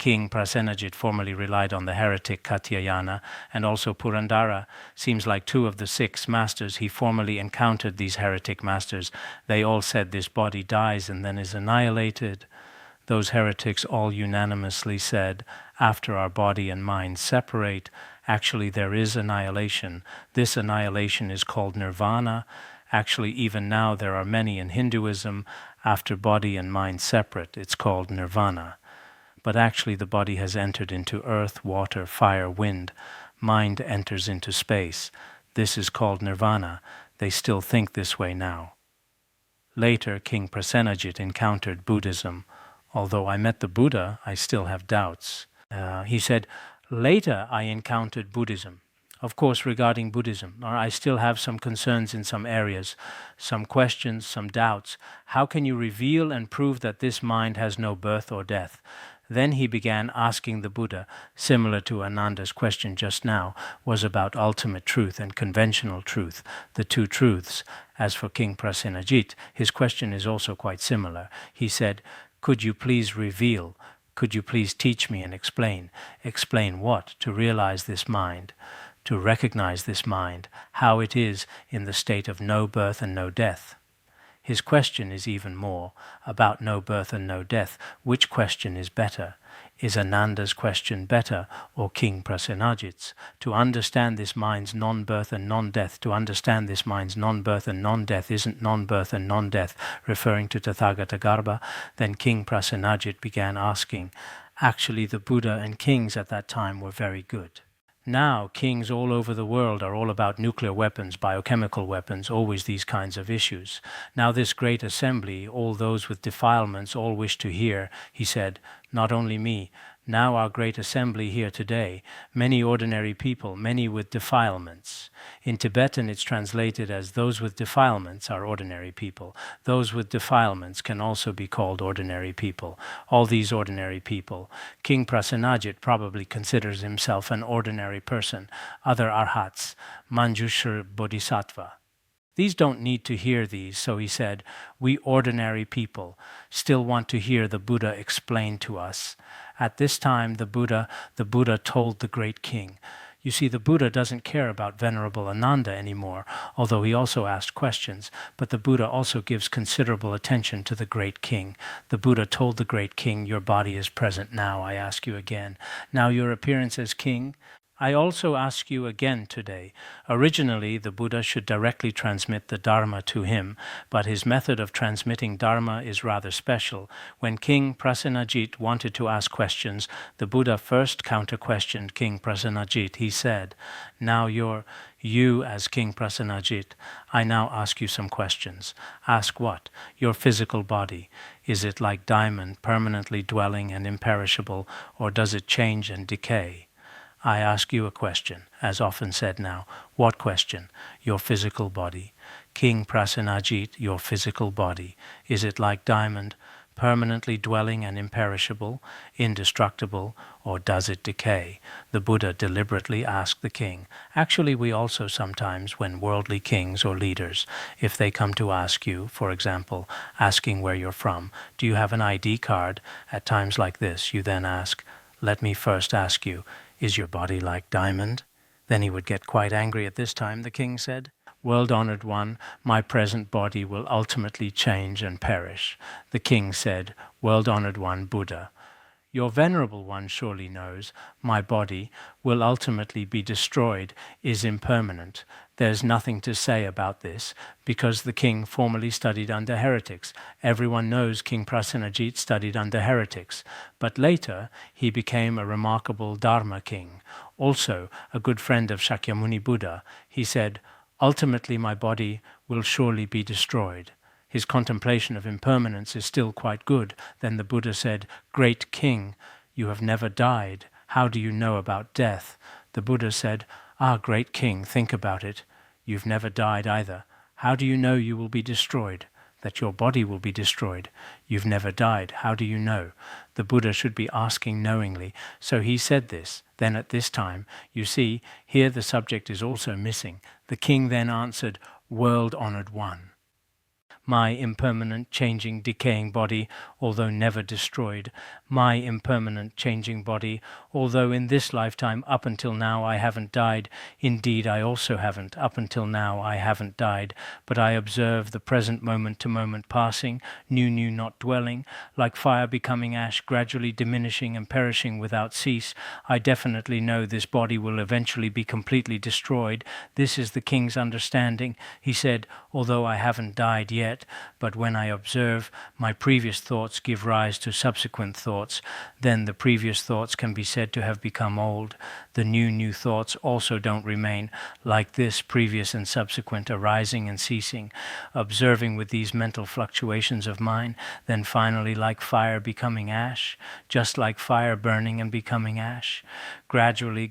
King Prasenajit formerly relied on the heretic Katyayana, and also Purandara. Seems like 2 of the 6 masters, he formerly encountered these heretic masters. They all said this body dies and then is annihilated. Those heretics all unanimously said, after our body and mind separate, actually there is annihilation. This annihilation is called nirvana. Actually, even now there are many in Hinduism, after body and mind separate, it's called nirvana. But actually the body has entered into earth, water, fire, wind. Mind enters into space. This is called nirvana. They still think this way now. Later, King Prasenajit encountered Buddhism. Although I met the Buddha, I still have doubts. He said, later I encountered Buddhism. Of course, regarding Buddhism, I still have some concerns in some areas, some questions, some doubts. How can you reveal and prove that this mind has no birth or death? Then he began asking the Buddha, similar to Ananda's question just now, was about ultimate truth and conventional truth, the 2 truths. As for King Prasenajit, his question is also quite similar. He said, could you please reveal? Could you please teach me and explain? Explain what? To realize this mind, to recognize this mind, how it is in the state of no birth and no death. His question is even more about no birth and no death. Which question is better? Is Ananda's question better or King Prasenajit's? To understand this mind's non-birth and non-death, to understand this mind's non-birth and non-death, isn't non-birth and non-death referring to Tathagatagarbha? Then King Prasenajit began asking. Actually, the Buddha and kings at that time were very good. Now, kings all over the world are all about nuclear weapons, biochemical weapons, always these kinds of issues. Now this great assembly, all those with defilements, all wish to hear, he said, not only me, now our great assembly here today, many ordinary people, many with defilements. In Tibetan it's translated as those with defilements are ordinary people. Those with defilements can also be called ordinary people. All these ordinary people. King Prasenajit probably considers himself an ordinary person. Other arhats, Manjushra Bodhisattva. These don't need to hear these, so he said, we ordinary people still want to hear the Buddha explain to us. At this time, the Buddha told the great king. You see, the Buddha doesn't care about Venerable Ananda anymore, although he also asked questions, but the Buddha also gives considerable attention to the great king. The Buddha told the great king, your body is present now, I ask you again. Now your appearance as king, I also ask you again today. Originally, the Buddha should directly transmit the Dharma to him, but his method of transmitting Dharma is rather special. When King Prasenajit wanted to ask questions, the Buddha first counter-questioned King Prasenajit. He said, now you as King Prasenajit, I now ask you some questions. Ask what? Your physical body. Is it like diamond, permanently dwelling and imperishable, or does it change and decay? I ask you a question, as often said now. What question? Your physical body. King Prasenajit, your physical body. Is it like diamond, permanently dwelling and imperishable, indestructible, or does it decay? The Buddha deliberately asked the king. Actually, we also sometimes, when worldly kings or leaders, if they come to ask you, for example, asking where you're from, do you have an ID card? At times like this, you then ask, let me first ask you, is your body like diamond? Then he would get quite angry at this time, the king said. World-honored one, my present body will ultimately change and perish. The king said, world-honored one, Buddha, your venerable one surely knows, my body will ultimately be destroyed, is impermanent. There's nothing to say about this, because the king formerly studied under heretics. Everyone knows King Prasenajit studied under heretics, but later he became a remarkable Dharma king. Also, a good friend of Shakyamuni Buddha, he said, ultimately my body will surely be destroyed. His contemplation of impermanence is still quite good. Then the Buddha said, great king, you have never died. How do you know about death? The Buddha said, great king, think about it. You've never died either. How do you know you will be destroyed? That your body will be destroyed? You've never died. How do you know? The Buddha should be asking knowingly. So he said this. Then at this time, you see, here the subject is also missing. The king then answered, world-honored one. my impermanent, changing, decaying body, although never destroyed, my impermanent, changing body, although in this lifetime up until now I haven't died. Indeed, I also haven't. Up until now I haven't died, but I observe the present moment-to-moment passing, new not dwelling, like fire becoming ash, gradually diminishing and perishing without cease. I definitely know this body will eventually be completely destroyed. This is the king's understanding. He said, although I haven't died yet, but when I observe, my previous thoughts give rise to subsequent thoughts. Then the previous thoughts can be said to have become old. The new thoughts also don't remain. Like this, previous and subsequent arising and ceasing, observing with these mental fluctuations of mine, then finally like fire becoming ash, just like fire burning and becoming ash. Gradually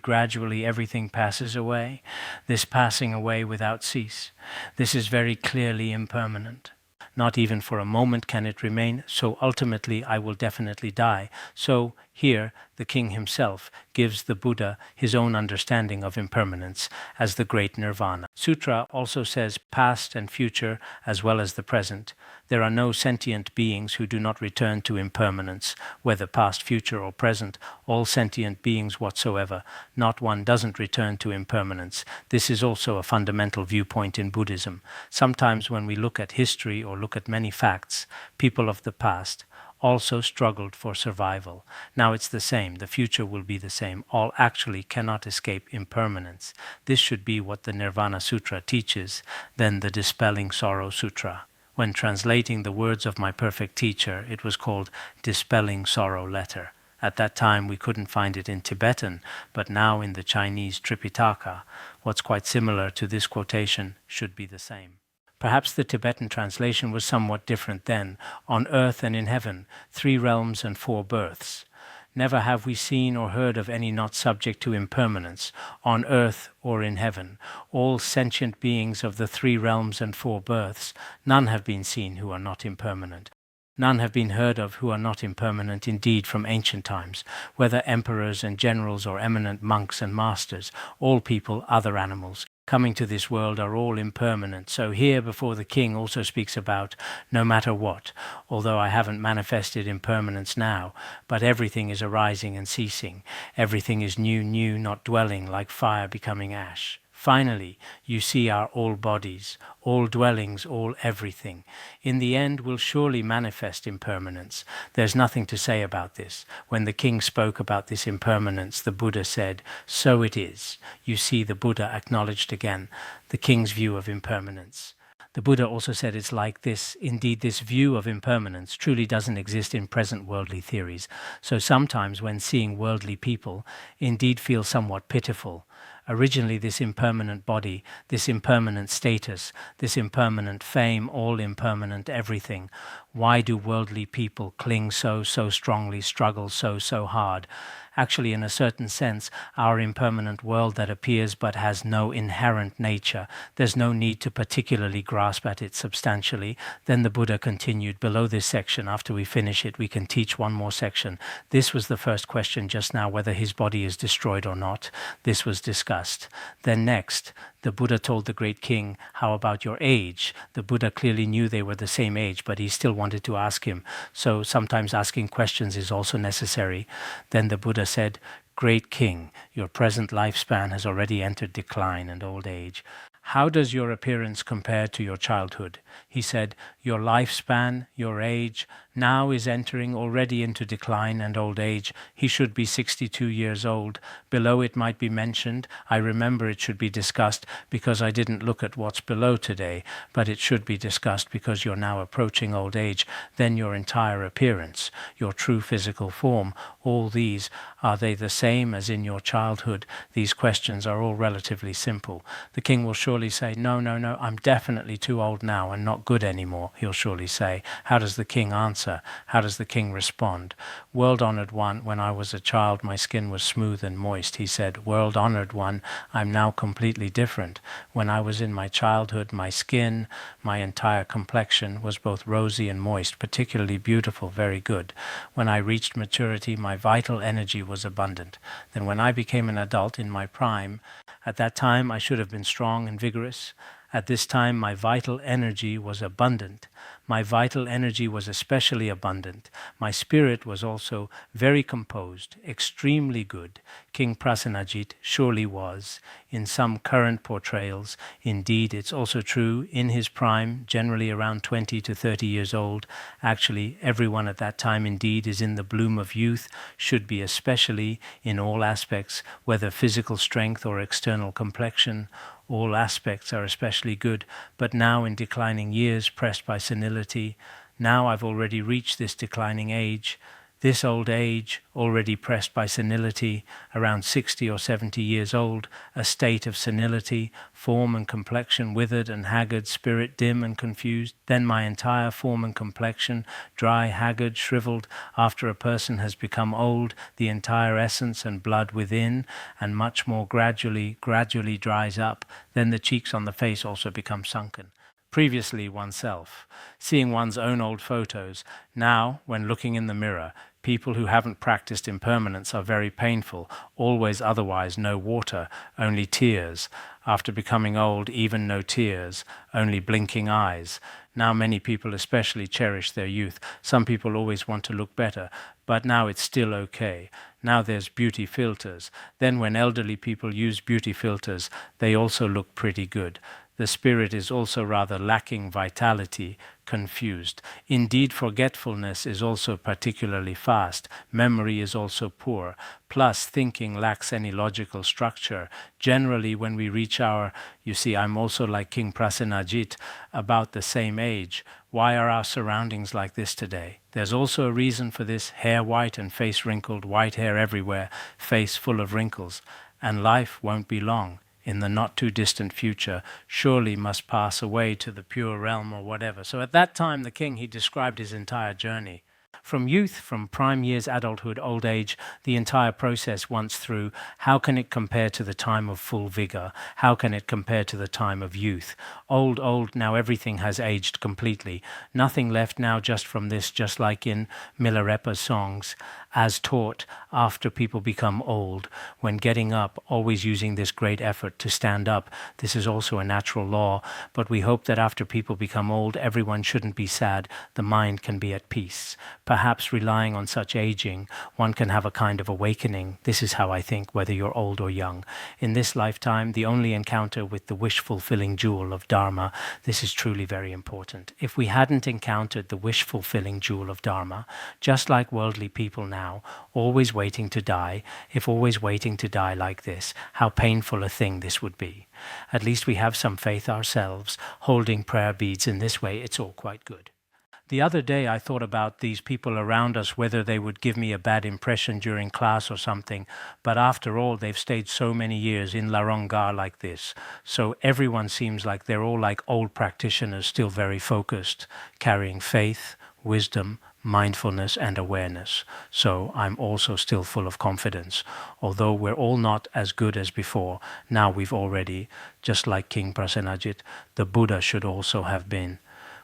everything passes away, this passing away without cease. This is very clearly impermanent. Not even for a moment can it remain, so ultimately I will definitely die. So here the king himself gives the Buddha his own understanding of impermanence as the great nirvana. Sutra also says past and future as well as the present. There are no sentient beings who do not return to impermanence, whether past, future, or present. All sentient beings whatsoever, not one doesn't return to impermanence. This is also a fundamental viewpoint in Buddhism. Sometimes when we look at history or look at many facts, people of the past also struggled for survival. Now it's the same. The future will be the same. All actually cannot escape impermanence. This should be what the Nirvana Sutra teaches, then the Dispelling Sorrow Sutra. When translating the words of my perfect teacher, it was called Dispelling Sorrow Letter. At that time we couldn't find it in Tibetan, but now in the Chinese Tripitaka, what's quite similar to this quotation should be the same. Perhaps the Tibetan translation was somewhat different then. On earth and in heaven, 3 realms and 4 births. Never have we seen or heard of any not subject to impermanence, on earth or in heaven. All sentient beings of the 3 realms and 4 births, none have been seen who are not impermanent. None have been heard of who are not impermanent indeed from ancient times, whether emperors and generals or eminent monks and masters, all people, other animals, coming to this world are all impermanent. So here before the king also speaks about no matter what, although I haven't manifested impermanence now, but everything is arising and ceasing. Everything is new, not dwelling, like fire becoming ash. Finally, you see our all bodies, all dwellings, all everything. In the end will surely manifest impermanence. There's nothing to say about this. When the king spoke about this impermanence, the Buddha said, so it is. You see the Buddha acknowledged again the king's view of impermanence. The Buddha also said it's like this. Indeed, this view of impermanence truly doesn't exist in present worldly theories. So sometimes when seeing worldly people, indeed feel somewhat pitiful. Originally this impermanent body, this impermanent status, this impermanent fame, all impermanent everything. Why do worldly people cling so strongly, struggle so hard? Actually, in a certain sense, our impermanent world that appears but has no inherent nature. There's no need to particularly grasp at it substantially. Then the Buddha continued, below this section, after we finish it, we can teach one more section. This was the first question just now, whether his body is destroyed or not. This was discussed. Then next, the Buddha told the great king, how about your age? The Buddha clearly knew they were the same age, but he still wanted to ask him. So sometimes asking questions is also necessary. Then the Buddha said, great king, your present lifespan has already entered decline and old age. How does your appearance compare to your childhood? He said, your lifespan, your age, now is entering already into decline and old age. He should be 62 years old. Below it might be mentioned. I remember it should be discussed because I didn't look at what's below today, but it should be discussed because you're now approaching old age. Then your entire appearance, your true physical form, all these, are they the same as in your childhood? These questions are all relatively simple. The king will surely say, no, I'm definitely too old now and not good anymore, he'll surely say. How does the king answer? How does the king respond? World-honored one, when I was a child, my skin was smooth and moist. He said, world-honored one, I'm now completely different. When I was in my childhood, my skin, my entire complexion was both rosy and moist, particularly beautiful, very good. When I reached maturity, my vital energy was abundant. Then when I became an adult in my prime, at that time I should have been strong and vigorous. At this time, my vital energy was abundant. My vital energy was especially abundant. My spirit was also very composed, extremely good. King Prasenajit surely was. In some current portrayals, indeed, it's also true, in his prime, generally around 20 to 30 years old. Actually, everyone at that time indeed is in the bloom of youth, should be especially in all aspects, whether physical strength or external complexion. All aspects are especially good, but now in declining years, pressed by senility, now I've already reached this declining age, this old age, already pressed by senility, around 60 or 70 years old, a state of senility, form and complexion withered and haggard, spirit dim and confused, then my entire form and complexion, dry, haggard, shriveled, after a person has become old, the entire essence and blood within, and much more gradually dries up, then the cheeks on the face also become sunken. Previously oneself, seeing one's own old photos, now, when looking in the mirror, people who haven't practiced impermanence are very painful, always otherwise no water, only tears. After becoming old, even no tears, only blinking eyes. Now many people especially cherish their youth. Some people always want to look better, but now it's still okay. Now there's beauty filters. Then when elderly people use beauty filters, they also look pretty good. The spirit is also rather lacking vitality, confused. Indeed, forgetfulness is also particularly fast. Memory is also poor. Plus, thinking lacks any logical structure. Generally, when we reach you see, I'm also like King Prasenajit, about the same age. Why are our surroundings like this today? There's also a reason for this: hair white and face wrinkled, white hair everywhere, face full of wrinkles. And life won't be long. In the not-too-distant future, surely must pass away to the pure realm or whatever. So at that time, the king, he described his entire journey. From youth, from prime years, adulthood, old age, the entire process once through, how can it compare to the time of full vigor? How can it compare to the time of youth? Old, now everything has aged completely. Nothing left now just from this, just like in Milarepa's songs, as taught after people become old, when getting up, always using this great effort to stand up. This is also a natural law, but we hope that after people become old, everyone shouldn't be sad. The mind can be at peace. Perhaps relying on such aging, one can have a kind of awakening. This is how I think, whether you're old or young. In this lifetime, the only encounter with the wish-fulfilling jewel of Dharma, this is truly very important. If we hadn't encountered the wish-fulfilling jewel of Dharma, just like worldly people now, always waiting to die, if always waiting to die like this, how painful a thing this would be. At least we have some faith ourselves. Holding prayer beads in this way, it's all quite good. The other day I thought about these people around us, whether they would give me a bad impression during class or something, but after all they've stayed so many years in Larongar like this, so everyone seems like they're all like old practitioners, still very focused, carrying faith, wisdom, mindfulness and awareness. So I'm also still full of confidence. Although we're all not as good as before, now we've already, just like King Prasenajit, the Buddha should also have been,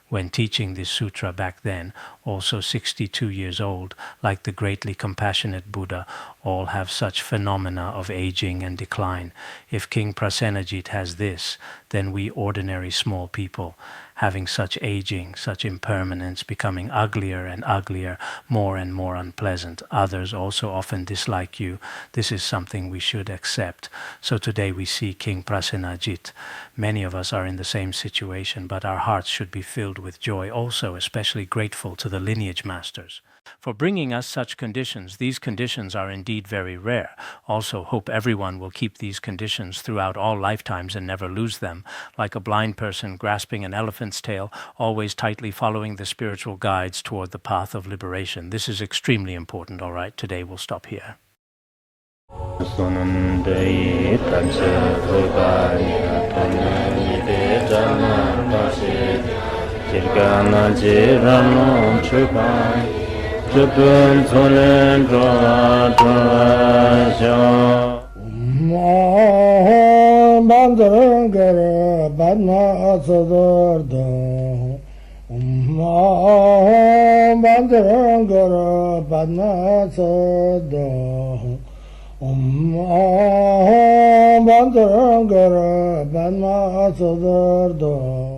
when teaching this sutra back then, also 62 years old, like the greatly compassionate Buddha, all have such phenomena of aging and decline. If King Prasenajit has this, then we ordinary small people, having such aging, such impermanence, becoming uglier and uglier, more and more unpleasant. Others also often dislike you. This is something we should accept. So today we see King Prasenajit. Many of us are in the same situation, but our hearts should be filled with joy, also especially grateful to the lineage masters for bringing us such conditions. These conditions are indeed very rare. Also hope everyone will keep these conditions throughout all lifetimes and never lose them, like a blind person grasping an elephant's tail, always tightly following the spiritual guides toward the path of liberation. This is extremely important. All right, today we'll stop here. Bandharangara Shurangama Sutra